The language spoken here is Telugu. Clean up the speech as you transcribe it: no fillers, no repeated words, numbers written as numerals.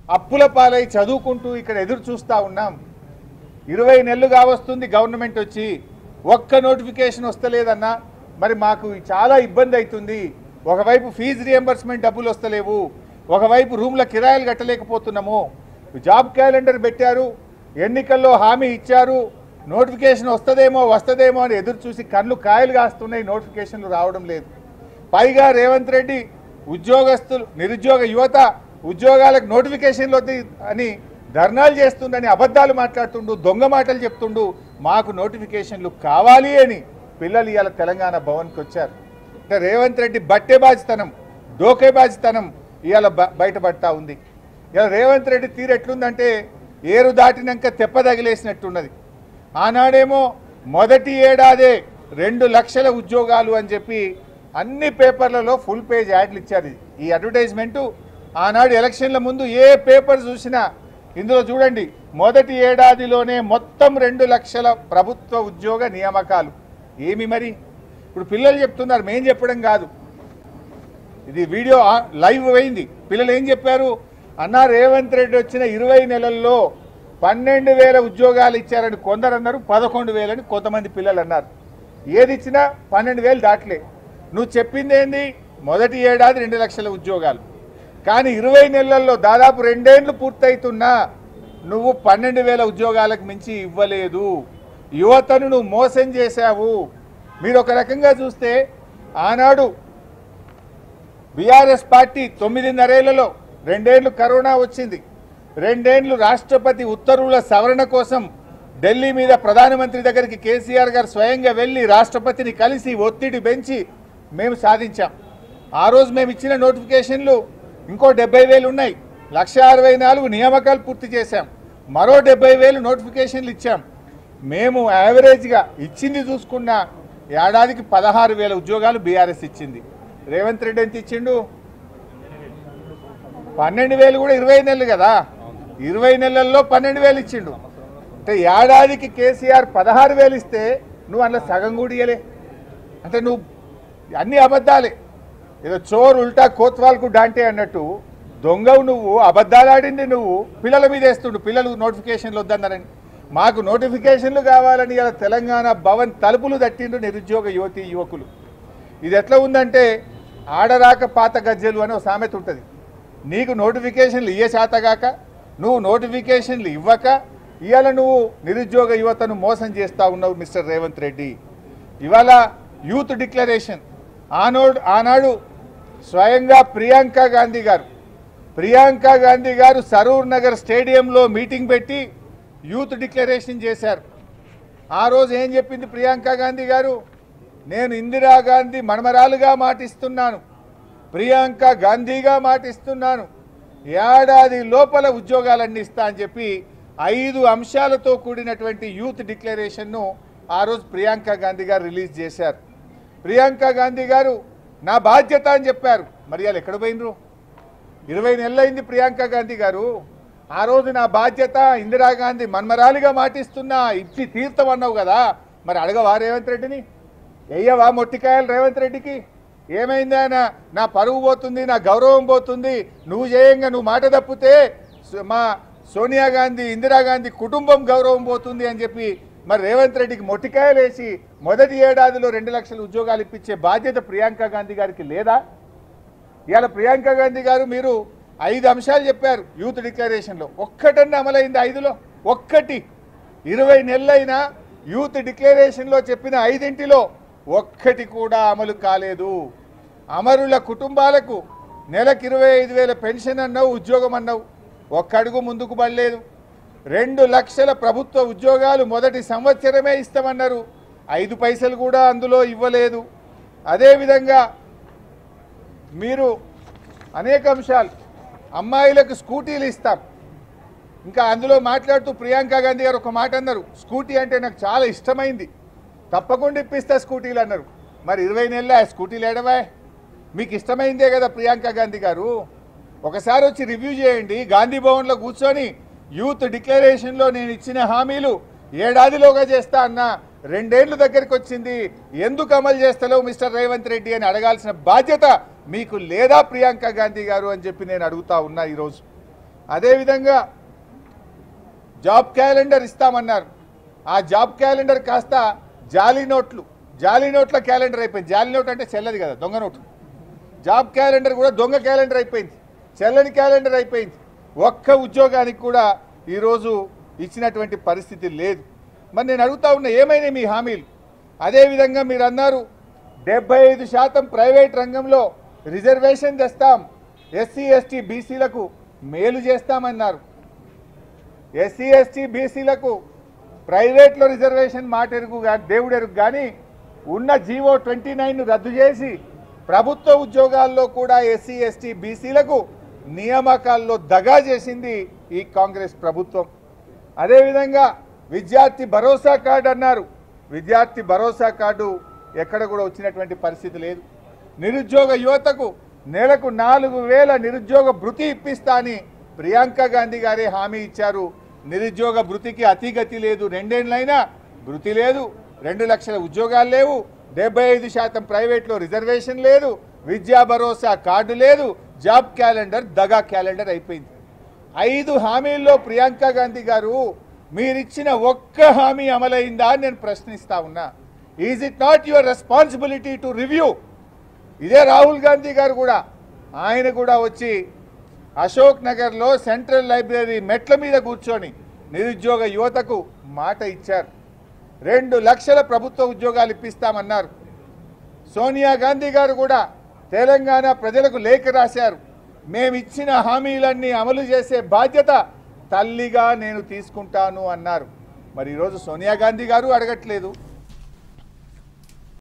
అప్పుల పాలై చదువుకుంటూ ఇక్కడ ఎదురు చూస్తూ ఉన్నాం. 20 నెలలు కావస్తుంది గవర్నమెంట్ వచ్చి, ఒక్క నోటిఫికేషన్ వస్తలేదన్నా. మరి మాకు చాలా ఇబ్బంది అవుతుంది. ఒకవైపు ఫీజు రియంబర్స్మెంట్ డబ్బులు వస్తలేవు, ఒకవైపు రూమ్ల కిరాయిలు కట్టలేకపోతున్నాము. జాబ్ క్యాలెండర్ పెట్టారు, ఎన్నికల్లో హామీ ఇచ్చారు, నోటిఫికేషన్ వస్తదేమో అని ఎదురు చూసి కళ్ళు కాయలు కాస్తున్నాయి, నోటిఫికేషన్లు రావడం లేదు. పైగా రేవంత్ రెడ్డి ఉద్యోగస్తులు, నిరుద్యోగ యువత ఉద్యోగాలకు నోటిఫికేషన్లు వద్దు అని ధర్నాలు చేస్తుండని అబద్ధాలు మాట్లాడుతుండు, దొంగ మాటలు చెప్తుండు. మాకు నోటిఫికేషన్లు కావాలి అని పిల్లలు ఇవాళ తెలంగాణ భవన్కి వచ్చారు. అంటే రేవంత్ రెడ్డి బట్టేబాజితనం, డోకేబాజితనం ఇవాళ బయటపడతా ఉంది. ఇలా రేవంత్ రెడ్డి తీరు ఎట్లుందంటే ఏరు దాటినాక తెప్పదగిలేసినట్టున్నది. ఆనాడేమో మొదటి ఏడాదే 2 లక్షల ఉద్యోగాలు అని చెప్పి అన్ని పేపర్లలో ఫుల్ పేజ్ యాడ్లు ఇచ్చారు. ఈ అడ్వర్టైజ్మెంటు ఆనాడు ఎలక్షన్ల ముందు ఏ పేపర్ చూసినా ఇందులో చూడండి, మొదటి ఏడాదిలోనే మొత్తం 2 లక్షల ప్రభుత్వ ఉద్యోగ నియామకాలు. ఏమి మరి ఇప్పుడు పిల్లలు చెప్తున్నారు, మేం చెప్పడం కాదు, ఇది వీడియో లైవ్ అయింది. పిల్లలు ఏం చెప్పారు అన్నా, రేవంత్ రెడ్డి వచ్చిన 20 నెలల్లో 12,000 ఉద్యోగాలు ఇచ్చారని కొందరు అన్నారు, 11,000 అని కొంతమంది పిల్లలు అన్నారు. ఏది ఇచ్చినా 12,000 దాటలే. నువ్వు చెప్పింది ఏంది, మొదటి ఏడాది 2 లక్షల ఉద్యోగాలు, కానీ 20 నెలల్లో దాదాపు 2 ఏళ్ళు పూర్తవుతున్నా నువ్వు 12,000 ఉద్యోగాలకు మించి ఇవ్వలేదు. యువతను నువ్వు మోసం చేశావు. మీరు ఒక రకంగా చూస్తే ఆనాడు బీఆర్ఎస్ పార్టీ 9.5 ఏళ్లలో 2 ఏళ్ళు కరోనా వచ్చింది, 2 ఏళ్ళు రాష్ట్రపతి ఉత్తర్వుల సవరణ కోసం ఢిల్లీ మీద ప్రధానమంత్రి దగ్గరికి కేసీఆర్ గారు స్వయంగా వెళ్ళి రాష్ట్రపతిని కలిసి ఒత్తిడి పెంచి మేము సాధించాం. ఆ రోజు మేము ఇచ్చిన నోటిఫికేషన్లు ఇంకో 70,000 ఉన్నాయి. 1,64,000 నియామకాలు పూర్తి చేశాం, మరో 70,000 నోటిఫికేషన్లు ఇచ్చాం. మేము యావరేజ్గా ఇచ్చింది చూసుకున్న ఏడాదికి 16,000 ఉద్యోగాలు బీఆర్ఎస్ ఇచ్చింది. రేవంత్ రెడ్డి ఎంత ఇచ్చిండు, 12,000 కూడా 20 నెలలు కదా, 20 నెలల్లో 12,000 ఇచ్చిండు. అంటే ఏడాదికి కేసీఆర్ 16,000 ఇస్తే నువ్వు అందులో సగం కూడా ఇయ్యలే. అంటే నువ్వు అన్ని అబద్ధాలే, ఏదో చోరు ఉల్టా కోత్వాల్కు డాంటే అన్నట్టు దొంగవు నువ్వు, అబద్ధాలు ఆడింది నువ్వు, పిల్లల మీద వేస్తుండు. పిల్లలు నోటిఫికేషన్లు వద్దన్నారని, మాకు నోటిఫికేషన్లు కావాలని ఇలా తెలంగాణ భవన్ తలుపులు తట్టిండు నిరుద్యోగ యువతి యువకులు. ఇది ఎట్లా ఉందంటే ఆడరాక పాత గజ్జెలు అని ఒక సామెత ఉంటుంది. నీకు నోటిఫికేషన్లు ఇయ్యే చేతగాక, నువ్వు నోటిఫికేషన్లు ఇవ్వక ఇవాళ నువ్వు నిరుద్యోగ యువతను మోసం చేస్తూ ఉన్నావు మిస్టర్ రేవంత్ రెడ్డి. ఇవాళ యూత్ డిక్లరేషన్ ఆనాడు స్వయంగా ప్రియాంక గాంధీ గారు సరూర్ నగర్ స్టేడియంలో మీటింగ్ పెట్టి యూత్ డిక్లరేషన్ చేశారు. ఆ రోజు ఏం చెప్పింది ప్రియాంక గాంధీ గారు, నేను ఇందిరాగాంధీ మనమరాలుగా మాటిస్తున్నాను, ప్రియాంక గాంధీగా మాటిస్తున్నాను, ఏడాది లోపల ఉద్యోగాలన్నీ ఇస్తా అని చెప్పి 5 అంశాలతో కూడినటువంటి యూత్ డిక్లరేషన్ను ఆ రోజు ప్రియాంక గాంధీ గారు రిలీజ్ చేశారు. ప్రియాంక గాంధీ గారు నా బాధ్యత అని చెప్పారు. మరి వాళ్ళు ఎక్కడ పోయినరు? 20 నెలలైంది ప్రియాంక గాంధీ గారు. ఆ రోజు నా బాధ్యత ఇందిరాగాంధీ మన్మరాలిగా మాటిస్తున్నా, ఇచ్చి తీర్థం అన్నావు కదా, మరి అడగవా రేవంత్ రెడ్డిని? వెయ్యవా మొట్టికాయలు రేవంత్ రెడ్డికి? ఏమైంది ఆయన, నా పరువు పోతుంది, నా గౌరవం పోతుంది, నువ్వు చేయంగా నువ్వు మాట తప్పితే మా సోనియా గాంధీ ఇందిరాగాంధీ కుటుంబం గౌరవం పోతుంది అని చెప్పి మరి రేవంత్ రెడ్డికి మొట్టికాయలు వేసి మొదటి ఏడాదిలో 2 లక్షల ఉద్యోగాలు ఇప్పించే బాధ్యత ప్రియాంక గాంధీ గారికి లేదా? ఇవాళ ప్రియాంక గాంధీ గారు మీరు 5 అంశాలు చెప్పారు యూత్ డిక్లరేషన్లో, ఒక్కటన్నా అమలైంది 5లో? ఒక్కటి 20 నెలలైనా యూత్ డిక్లరేషన్లో చెప్పిన 5 ఒక్కటి కూడా అమలు కాలేదు. అమరుల కుటుంబాలకు నెలకు 25,000 పెన్షన్ అన్నావు, ఉద్యోగం అన్నావు, ఒక్క అడుగు ముందుకు పడలేదు. 2 లక్షల ప్రభుత్వ ఉద్యోగాలు మొదటి సంవత్సరమే ఇస్తామన్నారు, 5 పైసలు కూడా అందులో ఇవ్వలేదు. అదేవిధంగా మీరు అనేక అంశాలు, అమ్మాయిలకు స్కూటీలు ఇస్తాం, ఇంకా అందులో మాట్లాడుతూ ప్రియాంక గాంధీ గారు ఒక మాట అన్నారు, స్కూటీ అంటే నాకు చాలా ఇష్టమైంది, తప్పకుండా ఇప్పిస్తా స్కూటీలు అన్నారు. మరి 20 నెలల స్కూటీలు ఏడవా? మీకు ఇష్టమైందే కదా ప్రియాంక గాంధీ గారు. ఒకసారి వచ్చి రివ్యూ చేయండి, గాంధీ భవన్లో కూర్చొని యూత్ డిక్లరేషన్లో నేను ఇచ్చిన హామీలు ఏడాదిలోగా చేస్తా అన్నా, 2 ఏళ్ళు దగ్గరికి వచ్చింది, ఎందుకు అమలు చేస్తలేవు మిస్టర్ రేవంత్ రెడ్డి అని అడగాల్సిన బాధ్యత మీకు లేదా ప్రియాంక గాంధీ గారు అని చెప్పి నేను అడుగుతా ఉన్నా. ఈరోజు అదేవిధంగా జాబ్ క్యాలెండర్ ఇస్తామన్నారు. ఆ జాబ్ క్యాలెండర్ కాస్త జాలీ నోట్ల క్యాలెండర్ అయిపోయింది. జాలీ నోట్ అంటే చెల్లది కదా, దొంగ నోటు. జాబ్ క్యాలెండర్ కూడా దొంగ క్యాలెండర్ అయిపోయింది, చెల్లని క్యాలెండర్ అయిపోయింది. ఒక్క ఉద్యోగానికి కూడా ఈరోజు ఇచ్చినటువంటి పరిస్థితి లేదు. మరి నేను అడుగుతా ఉన్నా, ఏమైనా మీ హామీలు? అదేవిధంగా మీరు అన్నారు 75% ప్రైవేట్ రంగంలో రిజర్వేషన్ తెస్తాం, ఎస్సీ ఎస్టీ బీసీలకు మేలు చేస్తామన్నారు. ఎస్సీ ఎస్టీ బీసీలకు ప్రైవేట్లో రిజర్వేషన్ మాట ఎరుగు దేవుడెరుగు, కానీ ఉన్న జీవో 29ను రద్దు చేసి ప్రభుత్వ ఉద్యోగాల్లో కూడా ఎస్సీ ఎస్టీ బీసీలకు నియామకాల్లో దగా చేసింది ఈ కాంగ్రెస్ ప్రభుత్వం. అదేవిధంగా విద్యార్థి భరోసా కార్డు అన్నారు. విద్యార్థి భరోసా కార్డు ఎక్కడ కూడా వచ్చినటువంటి పరిస్థితి లేదు. నిరుద్యోగ యువతకు నెలకు 4,000 నిరుద్యోగ భృతి ఇప్పిస్తా అని ప్రియాంక గాంధీ గారే హామీ ఇచ్చారు. నిరుద్యోగ భృతికి అతిగతి లేదు. 2 ఏళ్ళైనా భృతి లేదు, 2 లక్షల ఉద్యోగాలు లేవు, 75% ప్రైవేట్లో రిజర్వేషన్ లేదు, విద్యా భరోసా కార్డు లేదు, జాబ్ క్యాలెండర్ దగా క్యాలెండర్ అయిపోయింది. 5 హామీల్లో ప్రియాంక గాంధీ గారు మీరిచ్చిన ఒక్క హామీ అమలైందా అని నేను ప్రశ్నిస్తా ఉన్నా. Is it not your responsibility to review? ఇదే రాహుల్ గాంధీ గారు కూడా, ఆయన కూడా వచ్చి అశోక్ నగర్లో సెంట్రల్ లైబ్రరీ మెట్ల మీద కూర్చొని నిరుద్యోగ యువతకు మాట ఇచ్చారు. 2 లక్షల ప్రభుత్వ ఉద్యోగాలు ఇప్పిస్తామన్నారు. సోనియా గాంధీ గారు కూడా తెలంగాణ ప్రజలకు లేఖ రాశారు. మేమిచ్చిన హామీలన్నీ అమలు చేసే బాధ్యత తల్లిగా నేను తీసుకుంటాను అన్నారు. మరి ఈరోజు సోనియా గాంధీ గారు అడగట్లేదు,